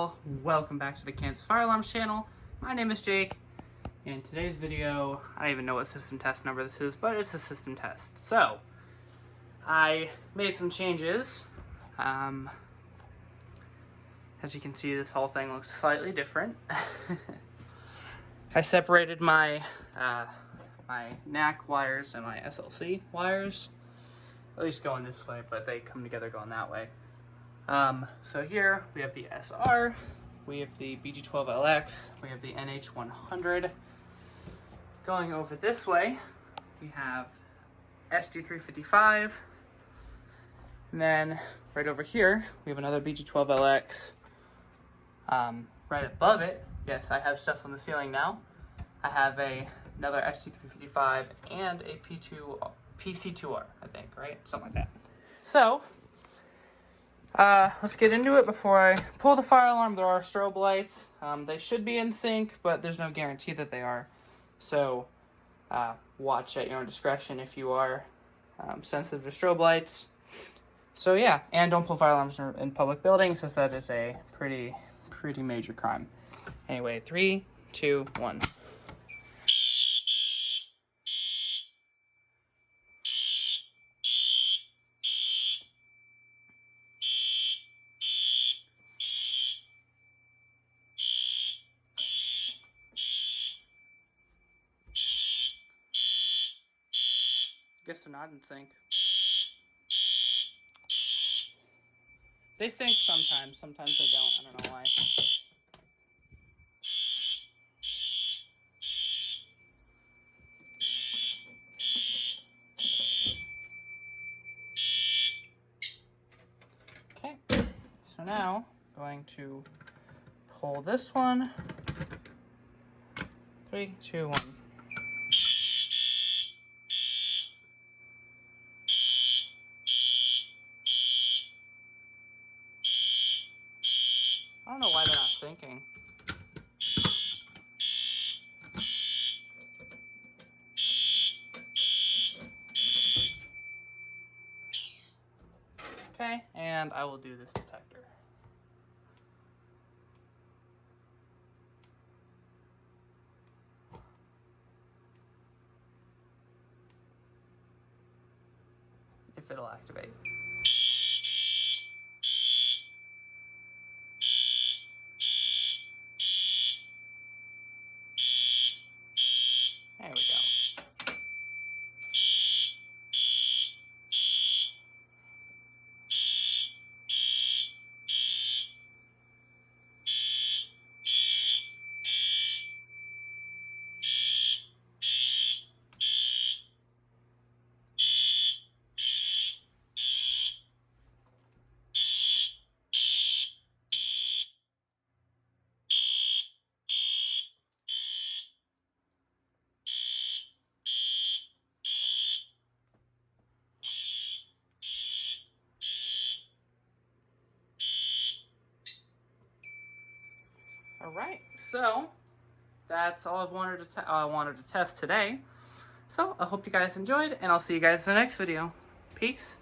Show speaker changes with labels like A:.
A: all, welcome back to the Kansas Fire Alarms channel. My name is Jake. In today's video, I don't even know what system test number this is, but it's a system test. So, I made some changes. As you can see, this whole thing looks slightly different. I separated my my NAC wires and my SLC wires. At least going this way, but they come together going that way. So here we have the SR, we have the BG12LX, we have the NH100. Going over this way, we have SG355. And then right over here, we have another BG12LX. Right above it, yes, I have stuff on the ceiling now. I have another SG355 and a PC2R, I think, right? Something like that. So, let's get into it. Before I pull the fire alarm, there are strobe lights. They should be in sync, but there's no guarantee that they are. So, watch at your own discretion if you are sensitive to strobe lights. So yeah, and don't pull fire alarms in public buildings, because that is a pretty major crime. Anyway, 3, 2, 1. I guess they're not in sync. They sync sometimes they don't. I don't know why. Okay, so now I'm going to pull this one. 3, 2, 1. I don't know why they're not syncing. Okay, and I will do this detector. If it'll activate. There we go. Alright, so that's all I wanted to test today. So I hope you guys enjoyed, and I'll see you guys in the next video. Peace.